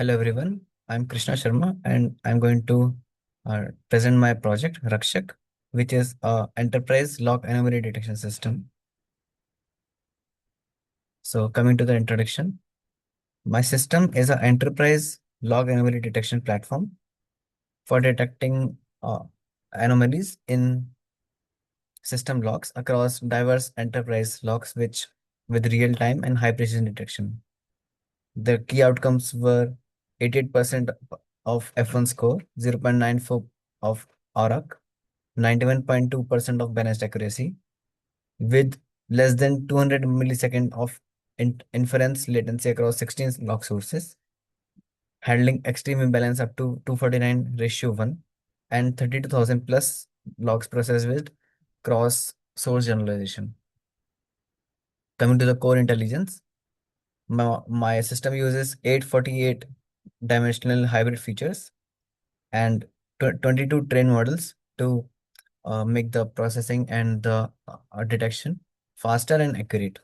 Hello everyone, I'm Krishna Sharma and I'm going to present my project Rakshak, which is a enterprise log anomaly detection system. So coming to the introduction, my system is an enterprise log anomaly detection platform for detecting anomalies in system logs across diverse enterprise logs with real-time and high precision detection. The key outcomes were 88% of F1-Score, 0.94 of AUROC, 91.2% of balanced accuracy, with less than 200 millisecond of inference latency across 16 log sources, handling extreme imbalance up to 249 ratio 1, and 32,000 plus logs processed with cross source generalization. Coming to the core intelligence, my system uses 848 dimensional hybrid features and 22 train models to make the processing and the detection faster and accurate.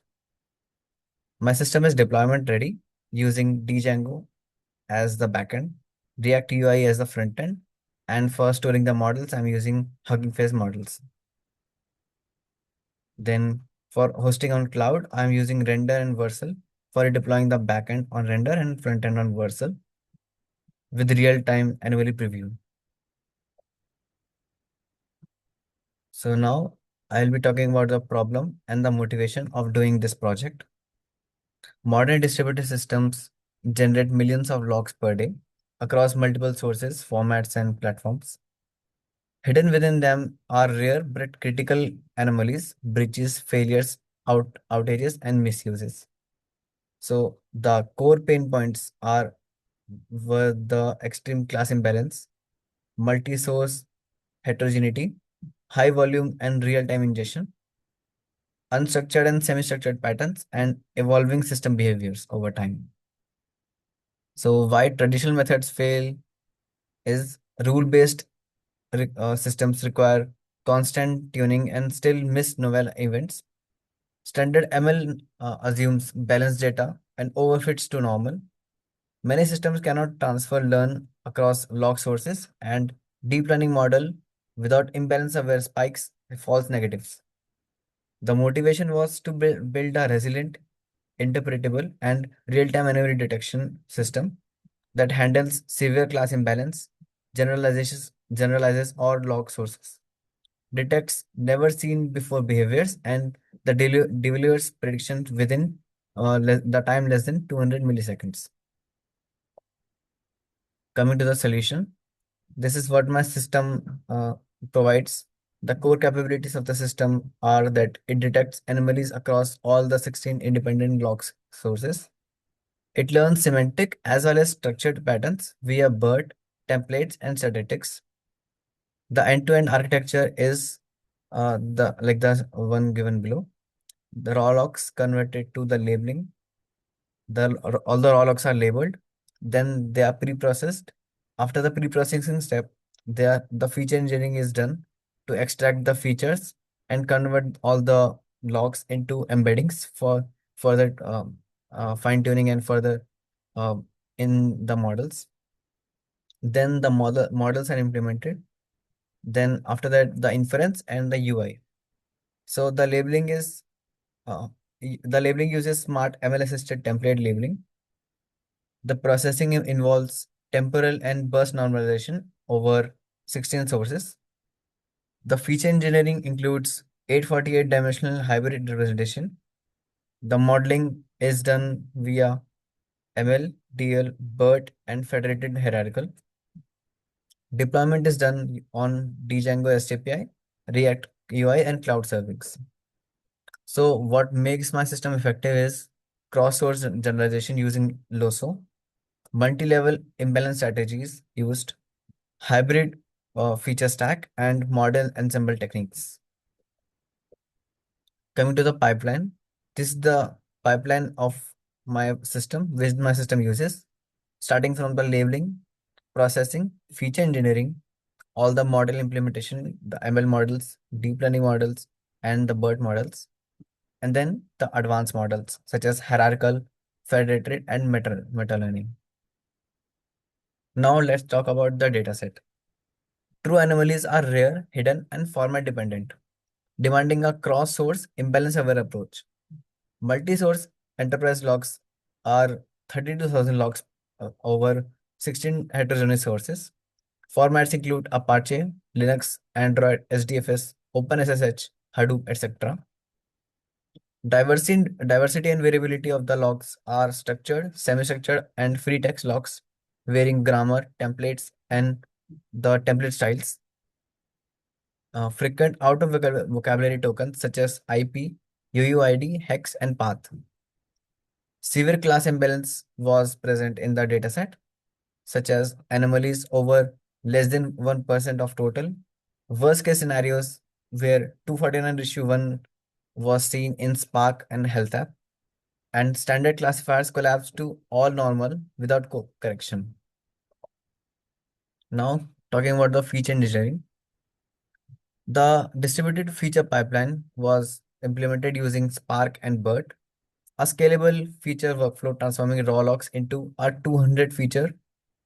My system is deployment ready using Django as the backend, React UI as the front end, and for storing the models, I'm using Hugging Face models. Then for hosting on cloud, I'm using Render and Vercel for deploying the backend on Render and front end on Vercel with real-time anomaly preview. So now I'll be talking about the problem and the motivation of doing this project. Modern distributed systems generate millions of logs per day across multiple sources, formats, and platforms. Hidden within them are rare but critical anomalies, breaches, failures, outages, and misuses. So the core pain points were the extreme class imbalance, multi-source heterogeneity, high volume and real-time ingestion, unstructured and semi-structured patterns, and evolving system behaviors over time. So why traditional methods fail is rule-based systems require constant tuning and still miss novel events. Standard ML assumes balanced data and overfits to normal. Many systems cannot transfer learn across log sources and deep learning model without imbalance aware spikes false negatives. The motivation was to build a resilient, interpretable, and real-time anomaly detection system that handles severe class imbalance, generalizes or log sources, detects never seen before behaviors, and delivers predictions within the time less than 200 milliseconds. Coming to the solution, this is what my system provides. The core capabilities of the system are that it detects anomalies across all the 16 independent logs sources. It learns semantic as well as structured patterns via BERT, templates, and statistics. The end-to-end architecture is the one given below. The raw logs converted to the labeling. All the raw logs are labeled. Then they are pre-processed. After the pre-processing step, the feature engineering is done to extract the features and convert all the logs into embeddings for further fine-tuning and further uh, in the models. Then the models are implemented. Then after that, the inference and the UI. So uh, the labeling uses smart ML assisted template labeling. The processing involves temporal and burst normalization over 16 sources. The feature engineering includes 848 dimensional hybrid representation. The modeling is done via ML, DL, BERT, and federated hierarchical. Deployment is done on Django API, React UI, and cloud services. So what makes my system effective is cross-source generalization using LOSO, multi-level imbalance strategies used, hybrid feature stack, and model ensemble techniques. Coming to the pipeline, this is the pipeline of my system, which my system uses, starting from the labeling, processing, feature engineering, all the model implementation, the ML models, deep learning models, and the BERT models, and then the advanced models such as hierarchical, federated, and meta learning. Now let's talk about the dataset. True anomalies are rare, hidden, and format dependent, demanding a cross-source, imbalance-aware approach. Multi-source enterprise logs are 32,000 logs over 16 heterogeneous sources. Formats include Apache, Linux, Android, HDFS, OpenSSH, Hadoop, etc. Diversity and variability of the logs are structured, semi-structured, and free text logs, varying grammar, templates, and the template styles. Frequent out of vocabulary tokens such as IP, UUID, hex, and path. Severe class imbalance was present in the dataset, such as anomalies over less than 1% of total. Worst case scenarios where 249:1 was seen in Spark and Health app, and standard classifiers collapsed to all normal without correction. Now, talking about the feature engineering, the distributed feature pipeline was implemented using Spark and BERT, a scalable feature workflow transforming raw logs into a 200 feature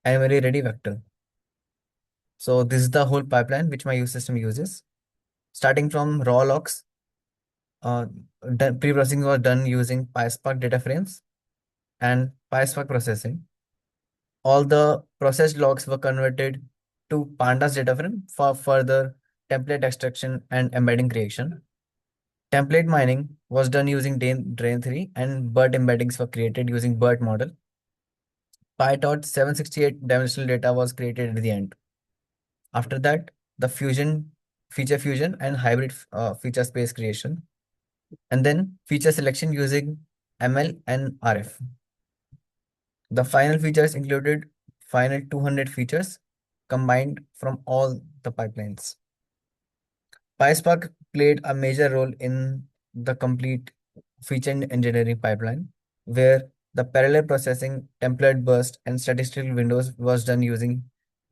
anomaly ready vector. So this is the whole pipeline which my use system uses. Starting from raw logs, uh, pre-processing was done using PySpark data frames and PySpark processing. All the processed logs were converted to Pandas data frame for further template extraction and embedding creation. Template mining was done using Drain3 and BERT embeddings were created using BERT model. PyTorch 768 dimensional data was created at the end. After that, the feature fusion and hybrid feature space creation, and then feature selection using ML and RF. The final features included final 200 features combined from all the pipelines. PySpark played a major role in the complete feature engineering pipeline, where the parallel processing, template burst, and statistical windows was done using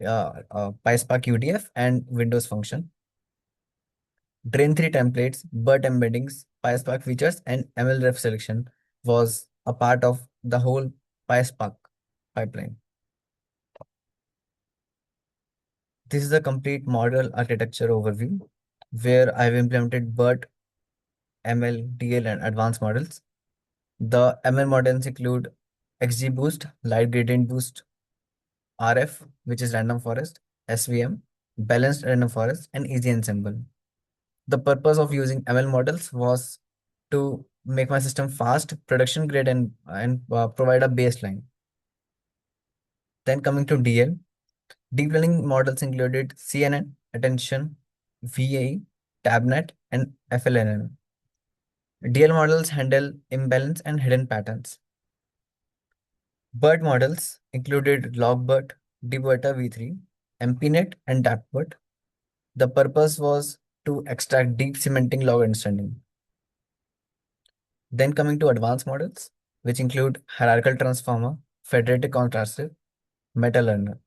PySpark UDF and Windows function. Drain3 templates, BERT embeddings, PySpark features, and MLRef selection was a part of the whole PySpark pipeline. This is the complete model architecture overview where I've implemented BERT, ML, DL, and advanced models. The ML models include XGBoost, Light Gradient Boost, RF, which is random forest, SVM, balanced random forest, and easy ensemble. The purpose of using ML models was to make my system fast, production grade, and provide a baseline. Then coming to DL, deep learning models included CNN, attention, VAE, TabNet, and FLNN. DL models handle imbalance and hidden patterns. BERT models included LogBERT, dBERTA v3, MPNet, and DAPBERT. The purpose was to extract deep cementing log understanding. Then coming to advanced models, which include hierarchical transformer, federated contrastive, meta learner.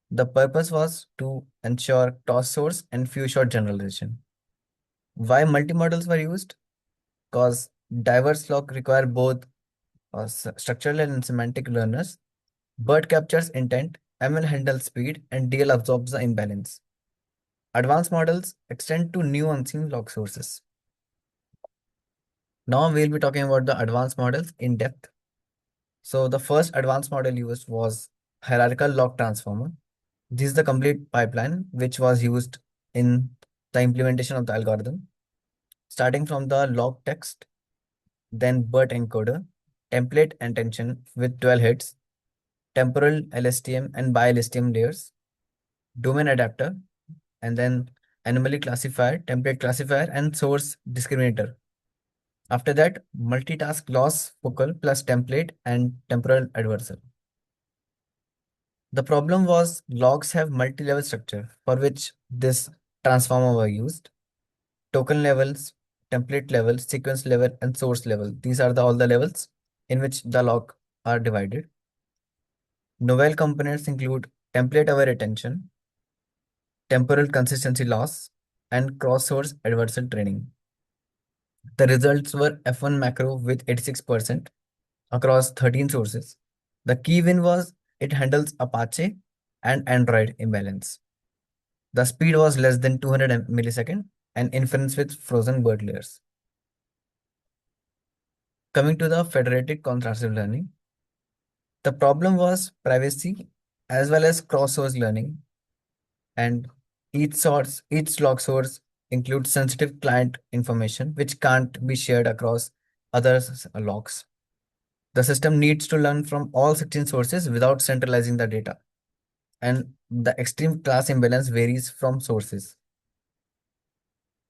The purpose was to ensure toss source and few shot generalization. Why multimodals were used? Because diverse log require both structural and semantic learners. BERT captures intent, ML handles speed, and DL absorbs the imbalance. Advanced models extend to new unseen log sources. Now we'll be talking about the advanced models in depth. So the first advanced model used was hierarchical log transformer. This is the complete pipeline which was used in the implementation of the algorithm, starting from the log text, then BERT encoder, template intention with 12 hits, temporal LSTM and bi-LSTM layers, domain adapter, and then anomaly classifier, template classifier, and source discriminator. After that, multitask loss focal plus template and temporal adversar. The problem was logs have multi-level structure for which this transformer were used. Token levels, template level, sequence level, and source level. These are all the levels in which the log are divided. Novel components include template-aware attention, temporal consistency loss, and cross-source adversarial training. The results were F1 macro with 86% across 13 sources. The key win was It handles Apache and Android imbalance. The speed was less than 200 millisecond and inference with frozen BERT layers. Coming to the federated contrastive learning, the problem was privacy as well as cross-source learning, and each log source includes sensitive client information which can't be shared across other logs. The system needs to learn from all 16 sources without centralizing the data, and the extreme class imbalance varies from sources,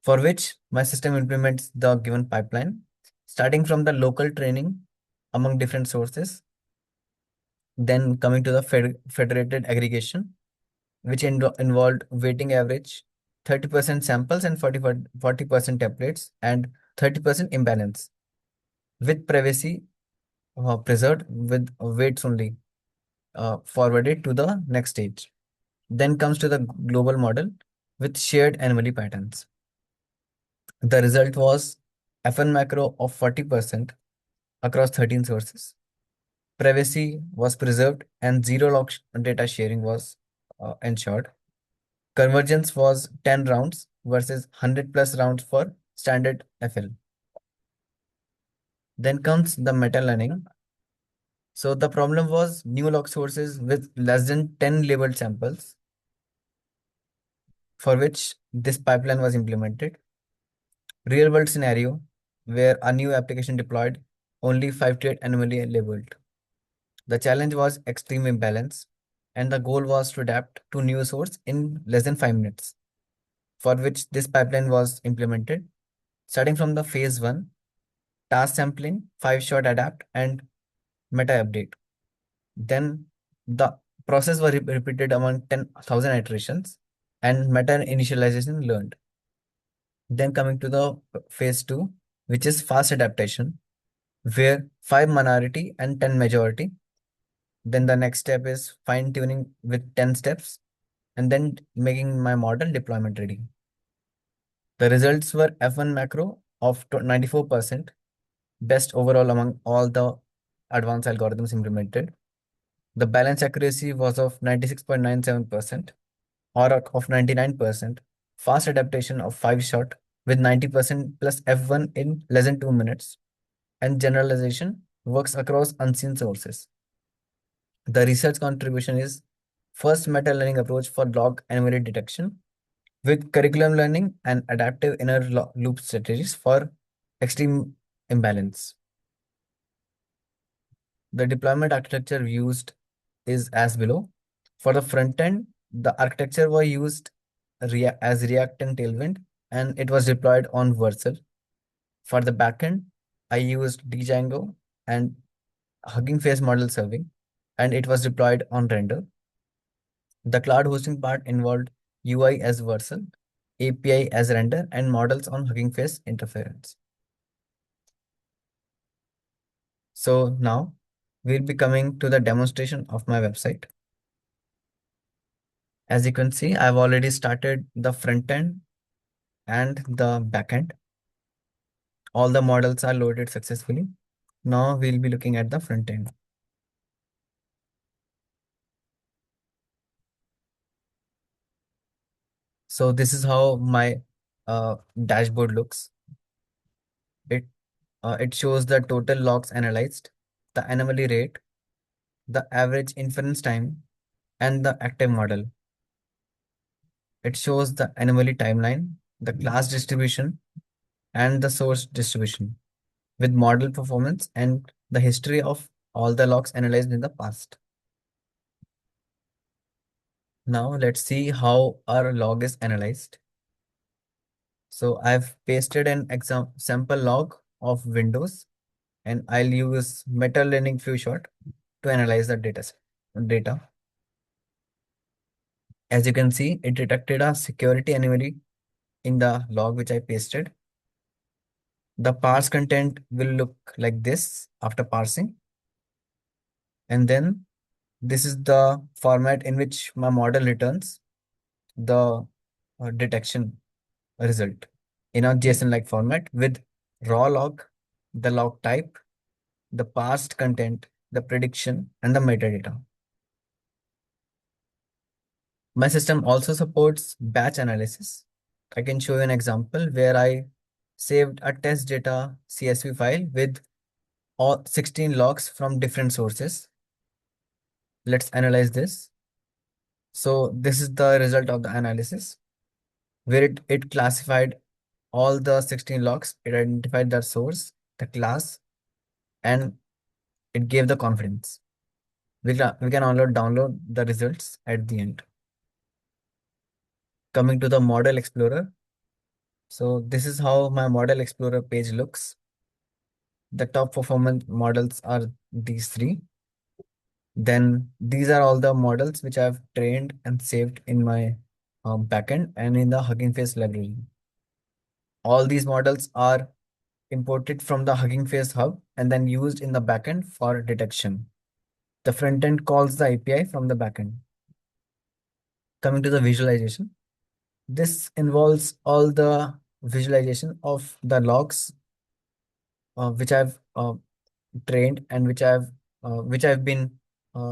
for which my system implements the given pipeline, starting from the local training among different sources, then coming to the federated aggregation, which involved weighting average, 30% samples and 40% templates, and 30% imbalance, with privacy preserved with weights only forwarded to the next stage. Then comes to the global model with shared anomaly patterns. The result was F1 macro of 40% across 13 sources. Privacy was preserved and zero log data sharing was ensured. Convergence was 10 rounds versus 100 plus rounds for standard FL. Then comes the meta learning. So the problem was new log sources with less than 10 labeled samples, for which this pipeline was implemented. Real world scenario where a new application deployed only 5 to 8 anomaly labeled. The challenge was extreme imbalance, and the goal was to adapt to new source in less than 5 minutes, for which this pipeline was implemented, starting from the phase 1, task sampling, 5-shot adapt, and meta update. Then the process was repeated among 10,000 iterations and meta initialization learned. Then coming to the phase 2, which is fast adaptation, where 5 minority and 10 majority. Then the next step is fine tuning with 10 steps and then making my model deployment ready. The results were F1 macro of 94%, best overall among all the advanced algorithms implemented. The balance accuracy was of 96.97%, AUROC of 99%, fast adaptation of 5-shot with 90% plus F1 in less than 2 minutes, and generalization works across unseen sources. The research contribution is first meta-learning approach for log anomaly detection with curriculum learning and adaptive inner loop strategies for extreme imbalance. The deployment architecture used is as below. For the front end, the architecture was used as React and Tailwind, and it was deployed on Vercel. For the backend, I used Django and Hugging Face model serving, and it was deployed on Render. The cloud hosting part involved UI as Vercel, API as Render, and models on Hugging Face interference. So now we'll be coming to the demonstration of my website. As you can see, I've already started the front end and the back end. All the models are loaded successfully. Now we'll be looking at the front end. So this is how my dashboard looks. It shows the total logs analyzed, the anomaly rate, the average inference time, and the active model. It shows the anomaly timeline, the class distribution, and the source distribution with model performance and the history of all the logs analyzed in the past. Now let's see how our log is analyzed. So I've pasted an sample log of Windows, and I'll use meta learning few shot to analyze the data. As you can see, it detected a security anomaly in the log which I pasted. The parse content will look like this after parsing. And then this is the format in which my model returns the detection result in a JSON-like format with raw log, the log type, the parsed content, the prediction, and the metadata. My system also supports batch analysis. I can show you an example where I saved a test data CSV file with all 16 logs from different sources. Let's analyze this. So this is the result of the analysis where it classified all the 16 logs. It identified the source, the class, and it gave the confidence. We can download the results at the end. Coming to the model explorer. So this is how my model explorer page looks. The top performance models are these three. Then these are all the models which I've trained and saved in my backend and in the Hugging Face library. All these models are imported from the Hugging Face hub and then used in the backend for detection. The front end calls the API from the backend. Coming to the visualization, this involves all the visualization of the logs which I've trained and which I've been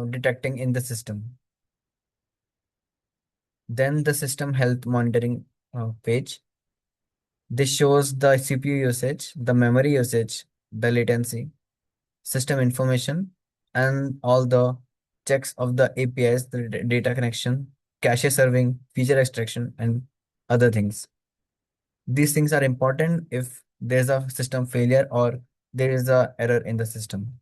detecting in the system. Then the system health monitoring page. This shows the CPU usage, the memory usage, the latency, system information, and all the checks of the APIs, the data connection, cache serving, feature extraction, and other things. These things are important if there's a system failure or there is a error in the system.